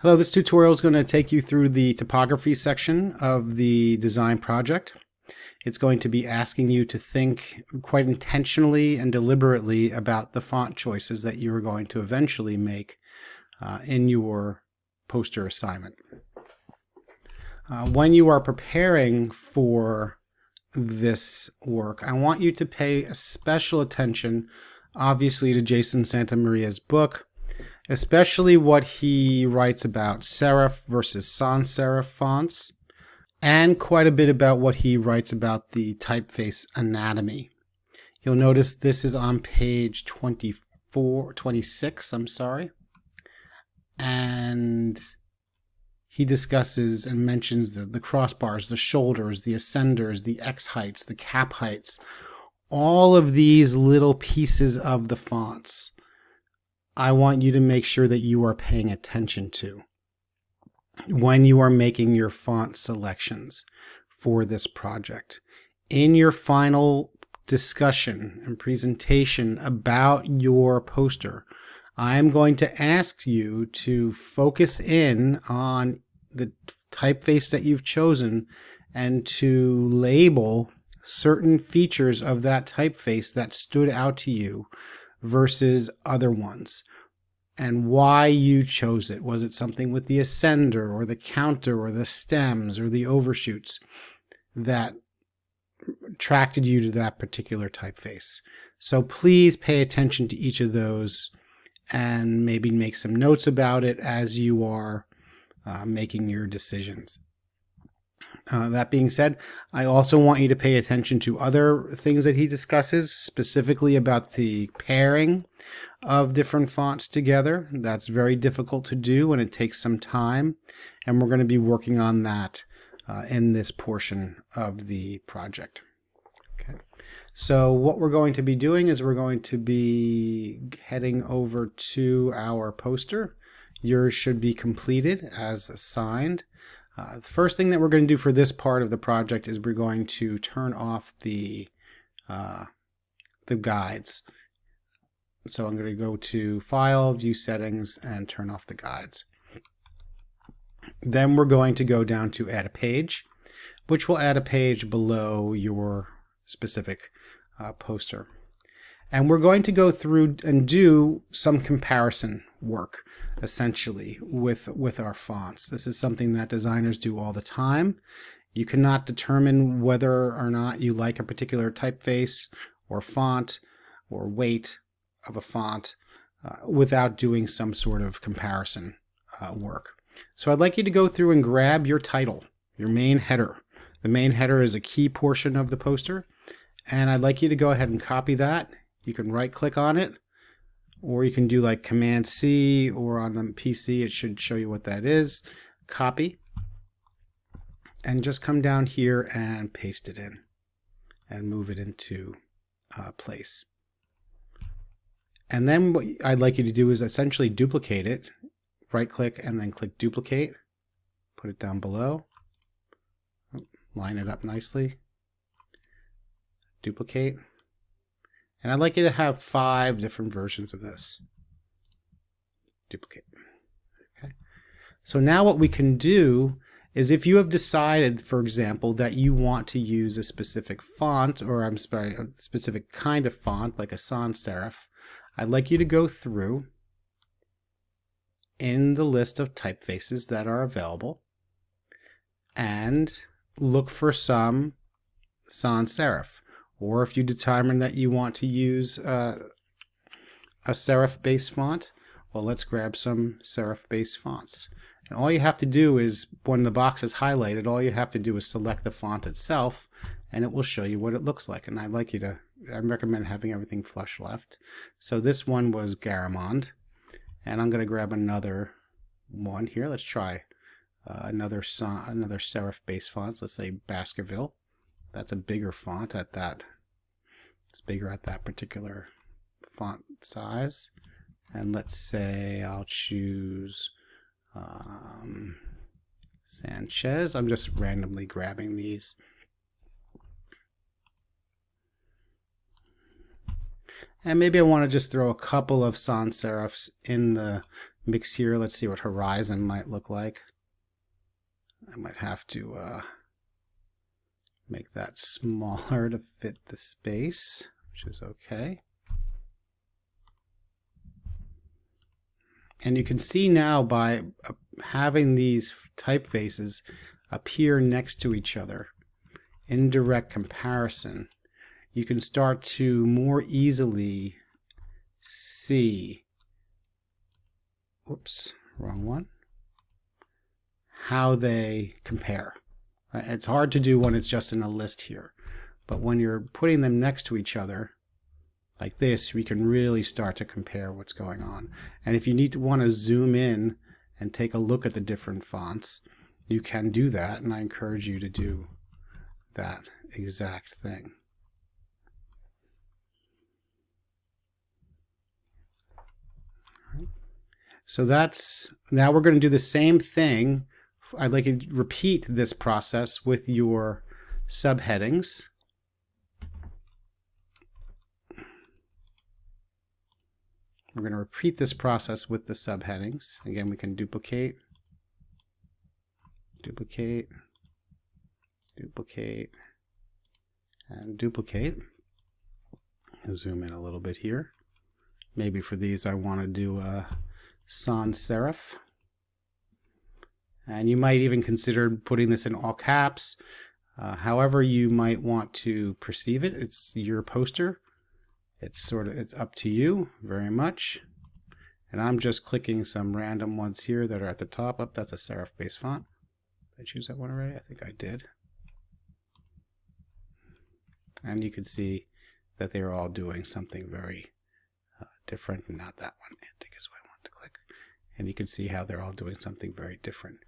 Hello, this tutorial is going to take you through the typography section of the design project. It's going to be asking you to think quite intentionally and deliberately about the font choices that you are going to eventually make in your poster assignment. When you are preparing for this work, I want you to pay special attention, obviously, to Jason Santamaria's book, especially what he writes about serif versus sans serif fonts, and quite a bit about what he writes about the typeface anatomy. You'll notice this is on page 26, and he discusses and mentions the crossbars, the shoulders, the ascenders, the X heights, the cap heights, all of these little pieces of the fonts. I want you to make sure that you are paying attention to when you are making your font selections for this project. In your final discussion and presentation about your poster, I'm going to ask you to focus in on the typeface that you've chosen and to label certain features of that typeface that stood out to you versus other ones, and why you chose it. Was it something with the ascender or the counter or the stems or the overshoots that attracted you to that particular typeface? So please pay attention to each of those and maybe make some notes about it as you are making your decisions. That being said, I also want you to pay attention to other things that he discusses, specifically about the pairing of different fonts together. That's very difficult to do and it takes some time, and we're going to be working on that in this portion of the project. Okay. So what we're going to be doing is we're going to be heading over to our poster. Yours should be completed as assigned. The first thing that we're going to do for this part of the project is we're going to turn off the guides. So I'm going to go to File, View Settings, and turn off the guides. Then we're going to go down to Add a Page, which will add a page below your specific poster. And we're going to go through and do some comparison work, essentially, with our fonts. This is something that designers do all the time. You cannot determine whether or not you like a particular typeface or font or weight of a font without doing some sort of comparison work. So I'd like you to go through and grab your title, your main header. The main header is a key portion of the poster, and I'd like you to go ahead and copy that. You can right click on it, or you can do like Command C, or on the PC it should show you what that is. Copy, and just come down here and paste it in and move it into place. And then what I'd like you to do is essentially duplicate it. Right click and then click Duplicate. Put it down below. Line it up nicely. Duplicate. And I'd like you to have 5 different versions of this. Duplicate. Okay. So now what we can do is, if you have decided, for example, that you want to use a specific font, or a specific kind of font, like a sans serif, I'd like you to go through in the list of typefaces that are available and look for some sans serif. Or if you determine that you want to use a serif-based font, well, let's grab some serif-based fonts. And all you have to do is, when the box is highlighted, all you have to do is select the font itself, and it will show you what it looks like. And I recommend having everything flush left. So this one was Garamond, and I'm going to grab another one here. Let's try another serif-based font. Let's say Baskerville. That's a bigger font at that. It's bigger at that particular font size. And let's say I'll choose Sanchez. I'm just randomly grabbing these. And maybe I want to just throw a couple of sans serifs in the mix here. Let's see what horizon might look like. I might have to make that smaller to fit the space, which is okay. And you can see now by having these typefaces appear next to each other in direct comparison, you can start to more easily see, whoops, wrong one, how they compare. Right? It's hard to do when it's just in a list here, but when you're putting them next to each other like this, we can really start to compare what's going on. And if you want to zoom in and take a look at the different fonts, you can do that, and I encourage you to do that exact thing. So now we're going to do the same thing. I'd like you to repeat this process with your subheadings. We're going to repeat this process with the subheadings. Again, we can duplicate, duplicate, duplicate, and duplicate. I'll zoom in a little bit here. Maybe for these I want to do a sans serif. And you might even consider putting this in all caps. However you might want to perceive it. It's your poster. It's up to you very much. And I'm just clicking some random ones here that are at the top. Oh, that's a serif based font. Did I choose that one already? I think I did. And you can see that they are all doing something very different. Not that one. Antic is what I want to click. And you can see how they're all doing something very different.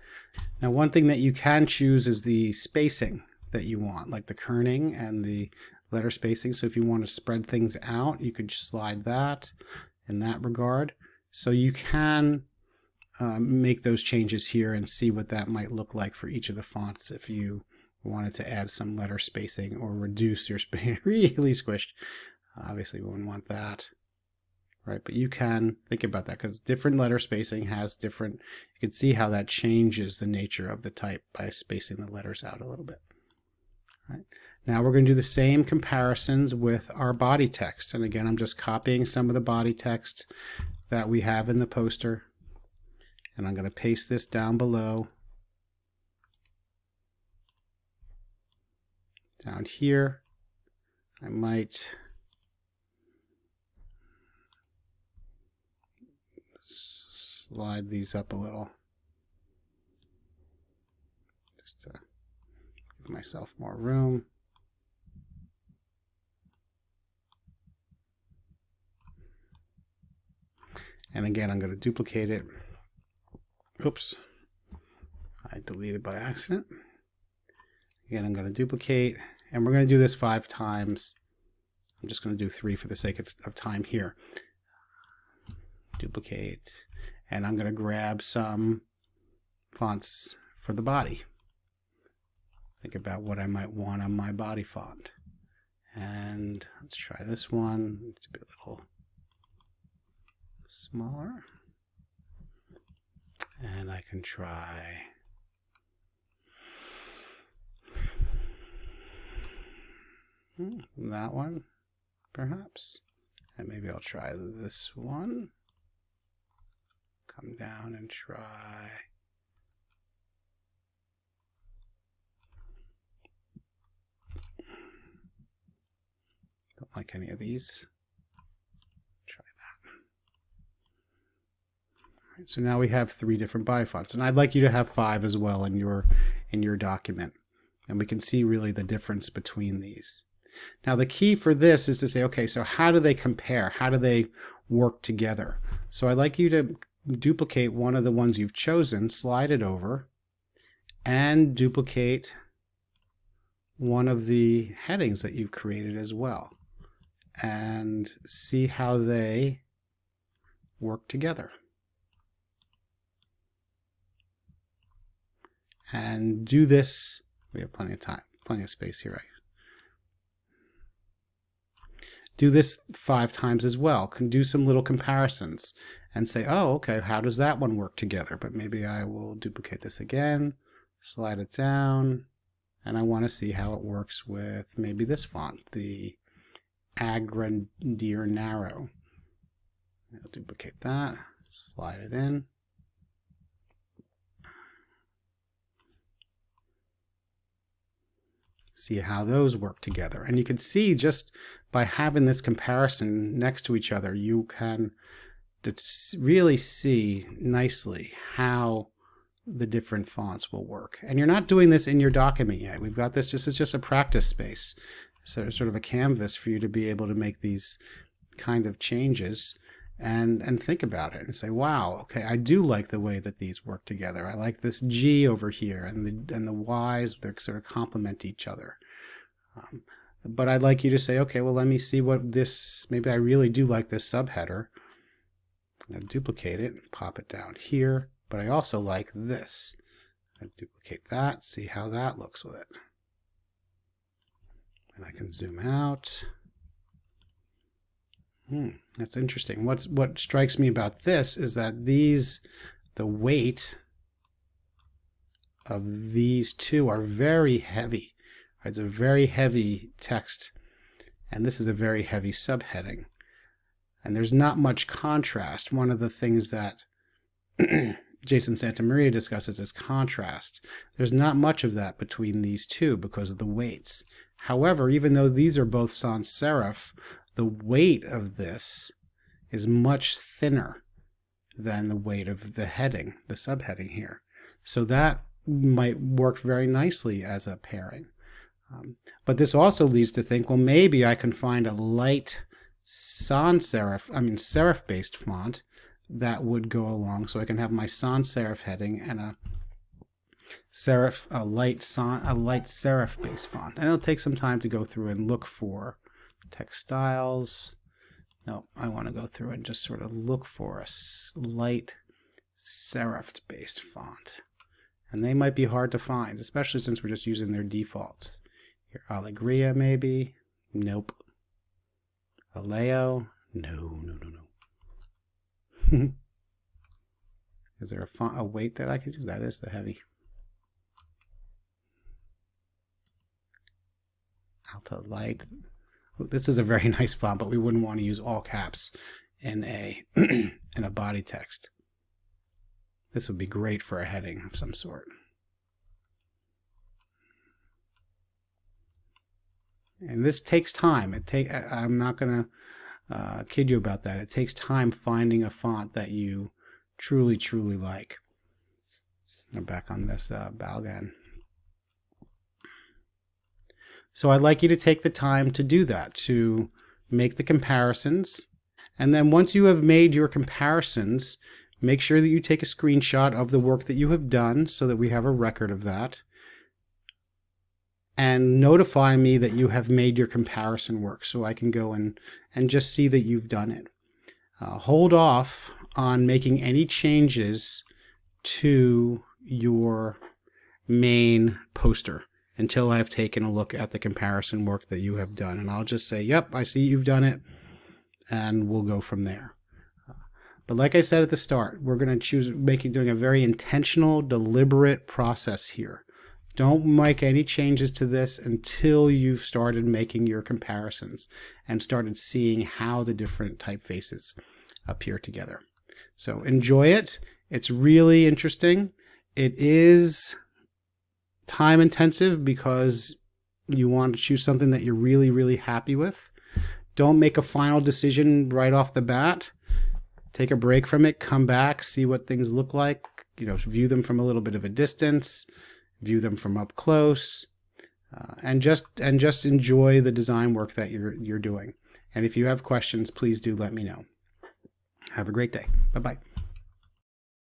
Now, one thing that you can choose is the spacing that you want, like the kerning and the letter spacing. So if you want to spread things out, you could slide that in that regard. So you can make those changes here and see what that might look like for each of the fonts if you wanted to add some letter spacing or reduce your space. Really squished. Obviously, we wouldn't want that. Right, but you can think about that because different letter spacing has different, you can see how that changes the nature of the type by spacing the letters out a little bit. Right. Now we're going to do the same comparisons with our body text. And again, I'm just copying some of the body text that we have in the poster. And I'm going to paste this down below. Down here, I might slide these up a little. Just to give myself more room. And again, I'm going to duplicate it. Oops. I deleted by accident. Again, I'm going to duplicate, and we're going to do this 5 times. I'm just going to do 3 for the sake of time here. Duplicate, and I'm going to grab some fonts for the body. Think about what I might want on my body font. And let's try this one. It's a bit little smaller. And I can try that one, perhaps. And maybe I'll try this one. Come down and try. Don't like any of these. Try that. All right, so now we have 3 different body fonts, and I'd like you to have 5 as well in your document, and we can see really the difference between these. Now the key for this is to say, okay, so how do they compare? How do they work together? So I'd like you to duplicate one of the ones you've chosen, slide it over, and duplicate one of the headings that you've created as well, and see how they work together. And do this, we have plenty of time, plenty of space here, right? Do this 5 times as well. Can do some little comparisons and say, oh, okay, how does that one work together? But maybe I will duplicate this again, slide it down, and I want to see how it works with maybe this font, the Agrandir Narrow. I'll duplicate that, slide it in. See how those work together. And you can see just by having this comparison next to each other, you can really see nicely how the different fonts will work. And you're not doing this in your document yet. We've got this it's just a practice space. So sort of a canvas for you to be able to make these kind of changes and think about it and say, wow, okay, I do like the way that these work together. I like this G over here and the Y's, they sort of complement each other. But I'd like you to say, okay, well, let me see what this, maybe I really do like this subheader. I'll duplicate it and pop it down here, but I also like this. I'll duplicate that, see how that looks with it. And I can zoom out. That's interesting. What strikes me about this is that the weight of these two are very heavy. It's a very heavy text, and this is a very heavy subheading. And there's not much contrast. One of the things that Jason Santamaria discusses is contrast. There's not much of that between these two because of the weights. However, even though these are both sans serif, the weight of this is much thinner than the weight of the heading, the subheading here. So that might work very nicely as a pairing. But this also leads to think, well, maybe I can find a light serif-based font that would go along, so I can have my sans serif heading and a light serif-based font. And it'll take some time to go through and look for text styles. No, I want to go through and just sort of look for a light serif-based font. And they might be hard to find, especially since we're just using their defaults. Here, Alegria maybe. Nope. Aleo. No. Is there a weight that I could do? That is the heavy. Alta Light. This is a very nice font, but we wouldn't want to use all caps in a in a body text. This would be great for a heading of some sort. And this takes time. I'm not going to kid you about that. It takes time finding a font that you truly, truly like. I'm back on this Balgan. So I'd like you to take the time to do that, to make the comparisons. And then once you have made your comparisons, make sure that you take a screenshot of the work that you have done so that we have a record of that. And notify me that you have made your comparison work so I can go and just see that you've done it. Hold off on making any changes to your main poster until I've taken a look at the comparison work that you have done. And I'll just say, yep, I see you've done it, and we'll go from there. But like I said at the start, we're going to doing a very intentional, deliberate process here. Don't make any changes to this until you've started making your comparisons and started seeing how the different typefaces appear together. So enjoy it. It's really interesting. It is time intensive because you want to choose something that you're really, really happy with. Don't make a final decision right off the bat. Take a break from it, come back, see what things look like, view them from a little bit of a distance, view them from up close, and just enjoy the design work that you're doing. And if you have questions, please do let me know. Have a great day. Bye-bye.